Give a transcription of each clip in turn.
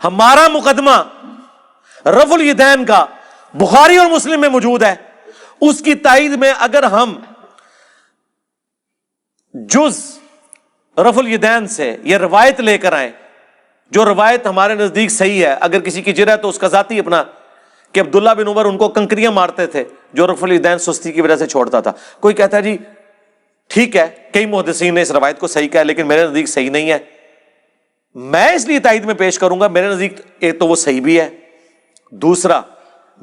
ہمارا مقدمہ رفع الیدین کا بخاری اور مسلم میں موجود ہے، اس کی تائید میں اگر ہم جز رفع الیدین سے یہ روایت لے کر آئیں، جو روایت ہمارے نزدیک صحیح ہے، اگر کسی کی جرأت تو اس کا ذاتی اپنا، کہ عبداللہ بن عمر ان کو کنکریاں مارتے تھے جو رفع الیدین سستی کی وجہ سے چھوڑتا تھا. کوئی کہتا ہے جی ٹھیک ہے، کئی محدثین نے اس روایت کو صحیح کہا لیکن میرے نزدیک صحیح نہیں ہے، میں اس لیے تائید میں پیش کروں گا، میرے نزدیک ایک تو وہ صحیح بھی ہے، دوسرا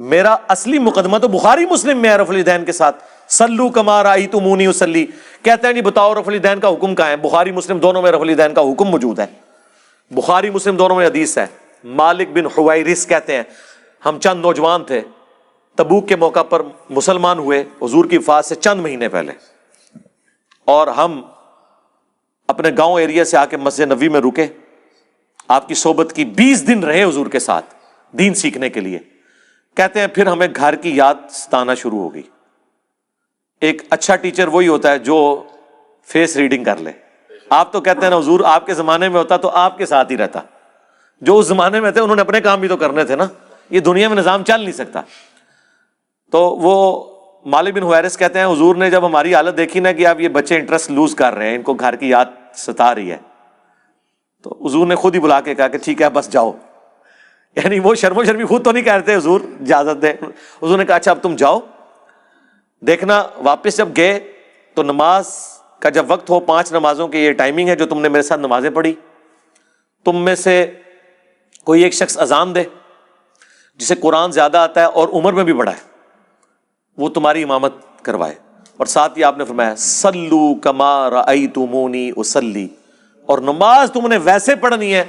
میرا اصلی مقدمہ تو بخاری مسلم میں ہے رفع الیدین کے ساتھ. صلو کما رأیتمونی اصلی، کہتے ہیں جی بتاؤ رفع الیدین کا حکم کہاں ہے؟ بخاری مسلم دونوں میں رفع الیدین کا حکم موجود ہے، بخاری مسلم دونوں میں حدیث ہے. مالک بن حویرث کہتے ہیں ہم چند نوجوان تھے، تبوک کے موقع پر مسلمان ہوئے حضور کی وفات سے چند مہینے پہلے، اور ہم اپنے گاؤں ایریا سے آ کے مسجد نبوی میں رکے، آپ کی صحبت کی، 20 دن رہے حضور کے ساتھ دین سیکھنے کے لیے. کہتے ہیں پھر ہمیں گھر کی یاد ستانا شروع ہو گئی. ایک اچھا ٹیچر وہی ہوتا ہے جو فیس ریڈنگ کر لے. آپ تو کہتے ہیں نا حضور آپ کے زمانے میں ہوتا تو آپ کے ساتھ ہی رہتا، جو اس زمانے میں تھے انہوں نے اپنے کام بھی تو کرنے تھے نا، یہ دنیا میں نظام چل نہیں سکتا. تو وہ مالک بن حویرث کہتے ہیں حضور نے جب ہماری حالت دیکھی نا کہ اب یہ بچے انٹرسٹ لوز کر رہے ہیں، ان کو گھر کی یاد ستا رہی ہے، تو حضور نے خود ہی بلا کے کہا کہ ٹھیک ہے بس جاؤ. یعنی وہ شرم و شرمی خود تو نہیں کہتے حضور اجازت دے، حضور نے کہا اچھا اب تم جاؤ. دیکھنا واپس جب گئے تو نماز کا جب وقت ہو، 5 نمازوں کی یہ ٹائمنگ ہے جو تم نے میرے ساتھ نمازیں پڑھی، تم میں سے کوئی ایک شخص اذان دے جسے قرآن زیادہ آتا ہے اور عمر میں بھی بڑا ہے، وہ تمہاری امامت کروائے. اور ساتھ ہی آپ نے فرمایا صلو کما رأیتمونی اصلی، اور نماز تم نے ویسے پڑھنی ہے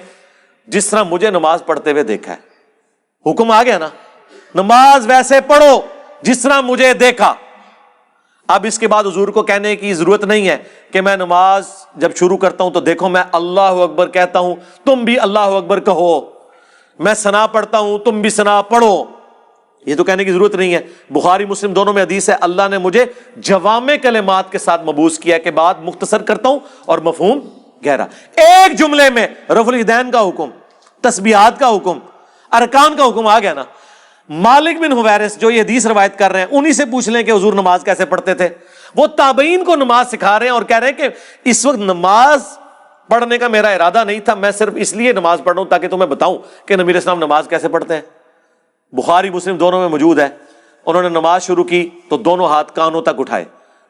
جس طرح مجھے نماز پڑھتے ہوئے دیکھا ہے. حکم آ گیا نا، نماز ویسے پڑھو جس طرح مجھے دیکھا. اب اس کے بعد حضور کو کہنے کی ضرورت نہیں ہے کہ میں نماز جب شروع کرتا ہوں تو دیکھو میں اللہ اکبر کہتا ہوں تم بھی اللہ اکبر کہو، میں ثنا پڑھتا ہوں تم بھی ثنا پڑھو، یہ تو کہنے کی ضرورت نہیں ہے. بخاری مسلم دونوں میں حدیث ہے اللہ نے مجھے جوامع کلمات کے ساتھ مبعوث کیا کہ بات مختصر کرتا ہوں اور مفہوم گہرا. ایک جملے میں رفع الیدین کا حکم، تسبیحات کا حکم، ارکان کا حکم آ گیا نا. مالک بن حویرث جو یہ حدیث روایت کر رہے ہیں انہی سے پوچھ لیں کہ حضور نماز کیسے پڑھتے تھے. وہ تابعین کو نماز سکھا رہے ہیں اور کہہ رہے ہیں کہ اس وقت نماز پڑھنے کا میرا ارادہ نہیں تھا، میں صرف اس لیے نماز پڑھ رہا ہوں تاکہ تمہیں بتاؤں کہ نبی علیہ السلام نماز کیسے پڑھتے ہیں. بخاری مسلم دونوں میں موجود ہے. انہوں نے نماز شروع کی تو دونوں ہاتھ کانوں تک اٹھائے،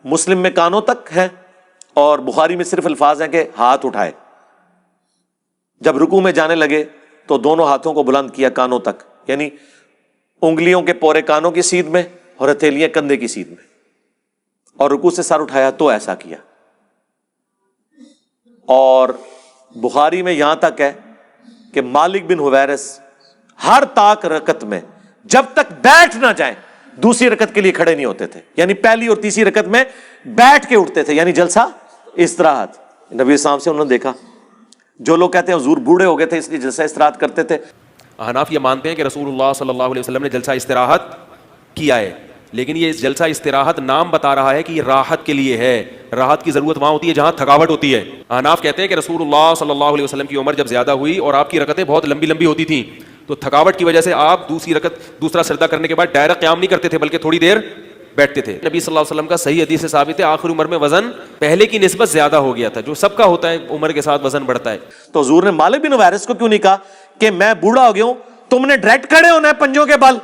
مسلم میں کانوں تک ہیں اور بخاری میں صرف الفاظ ہیں کہ ہاتھ اٹھائے. جب رکوع میں جانے لگے تو دونوں ہاتھوں کو بلند کیا کانوں تک، یعنی انگلیوں کے پورے کانوں کی سیدھ میں اور ہتھیلیاں کندھے کی سیدھ میں، اور رکوع سے سر اٹھایا تو ایسا کیا. اور بخاری میں یہاں تک ہے کہ مالک بن حویرث ہر طاق رکعت میں جب تک بیٹھ نہ جائیں دوسری رکعت کے لیے کھڑے نہیں ہوتے تھے، یعنی پہلی اور تیسری رکعت میں بیٹھ کے اٹھتے تھے، یعنی جلسہ استراحت. نبی صاحب سے انہوں نے دیکھا. جو لوگ کہتے ہیں حضور بوڑھے ہو گئے تھے اس لیے جلسہ استراحت کرتے تھے، احناف یہ مانتے ہیں کہ رسول اللہ صلی اللہ علیہ وسلم نے جلسہ استراحت کیا ہے، لیکن یہ جلسہ استراحت نام بتا رہا ہے کہ یہ راحت کے لیے ہے. راحت کی ضرورت وہاں ہوتی ہے جہاں تھکاوٹ ہوتی ہے. احناف کہتے ہیں کہ رسول اللہ صلی اللہ علیہ وسلم کی عمر جب زیادہ ہوئی اور آپ کی رکعتیں بہت لمبی لمبی ہوتی تھیں تو تھکاوٹ کی وجہ سے آپ دوسرا سجدہ کرنے کے بعد ڈائریکٹ قیام نہیں کرتے تھے بلکہ تھوڑی دیر بیٹھتے تھے. نبی صلی اللہ علیہ وسلم کا صحیح حدیث سے ثابت ہے آخر عمر میں وزن پہلے کی نسبت زیادہ ہو گیا تھا، جو سب کا ہوتا ہے عمر کے ساتھ وزن بڑھتا ہے. تو حضور نے مالک بن حویرث کو کیوں نہیں کہا کہ میں بوڑھا ہو گیا ہوں، تم نے ڈائریکٹ کھڑے ہونا ہے پنجوں کے بل؟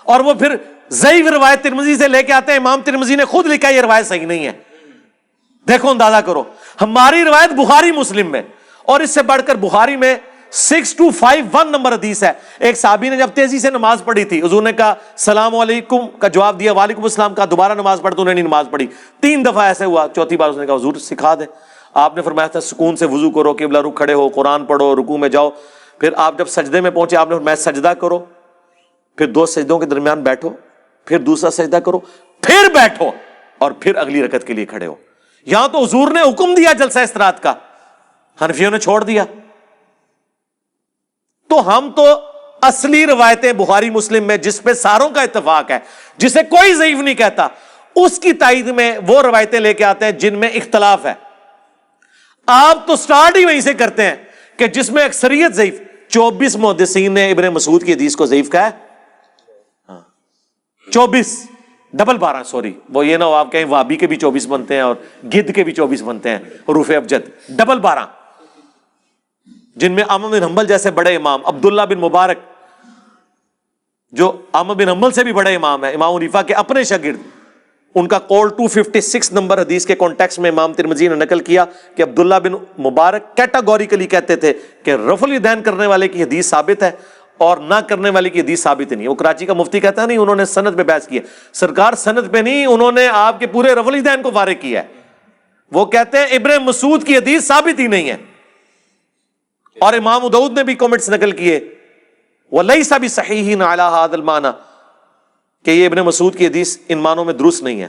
اور وہ پھر ضعیف روایت ترمذی سے لے کے آتے ہیں، امام ترمذی نے خود لکھا یہ روایت صحیح نہیں ہے. دیکھو اندازہ کرو، ہماری روایت بخاری مسلم میں، اور اس سے بڑھ کر بخاری میں 6251 نمبر حدیث ہے. ایک صحابی نے جب تیزی سے نماز پڑھی تھی، حضور نے کہا السلام علیکم کا جواب دیا، وعلیکم السلام کا، دوبارہ نماز پڑھ تو انہوں نے نماز پڑھی. 3 دفعہ ایسے ہوا، چوتھی بار اس نے کہا حضور سکھا دیں. آپ نے فرمایا تھا سکون سے وضو کرو، قبلہ رخ کھڑے ہو، قرآن پڑھو، رکوع میں جاؤ. پھر آپ جب سجدے میں پہنچے آپ نے فرمایا سجدہ کرو، پھر 2 سجدوں کے درمیان بیٹھو، پھر دوسرا سجدہ کرو، پھر بیٹھو، اور پھر اگلی رکعت کے لیے کھڑے ہو. یہاں تو حضور نے حکم دیا جلسہ استراحت کا، حنفیوں نے چھوڑ دیا. تو ہم تو اصلی روایتیں بخاری مسلم میں جس پہ ساروں کا اتفاق ہے، جسے کوئی ضعیف نہیں کہتا، اس کی تائید میں وہ روایتیں لے کے آتے ہیں جن میں اختلاف ہے. آپ تو سٹارٹ ہی وہیں سے کرتے ہیں کہ جس میں اکثریت ضعیف. 24 محدثین نے ابن مسعود کی حدیث کو ضعیف کہا ہے. 24 ڈبل 12 سوری, وہ یہ نہ ہو آپ کہیں وابی کے بھی 24 بنتے ہیں اور گد کے بھی 24 بنتے ہیں حروف ابجد, ڈبل 12, جن میں احمد بن حنبل جیسے بڑے امام, عبداللہ بن مبارک جو احمد بن حنبل سے بھی بڑے امام ہیں, امام حنیفہ کے اپنے شاگرد, ان کا قول 256 نمبر حدیث کے کانٹیکسٹ میں امام ترمذی نے نقل کیا کہ عبداللہ بن مبارک کیٹاگوریکلی کہتے تھے کہ رفع الیدین کرنے والے کی حدیث ثابت ہے اور نہ کرنے والے کی حدیث ثابت نہیں. وہ کراچی کا مفتی کہتا ہے نہیں, انہوں نے سند پہ بحث کی ہے. سرکار سند پہ نہیں, انہوں نے آپ کے پورے رفع الیدین کو فارغ کیا ہے. وہ کہتے ہیں ابن مسعود کی حدیث ثابت ہی نہیں ہے. اور امام داؤد نے بھی کمنٹس نقل کیے وَلَيْسَ بِصَحِيحٍ عَلَى هَذَا الْمَعْنَى کہ یہ ابن مسعود کی حدیث ان معنوں میں درست نہیں ہے.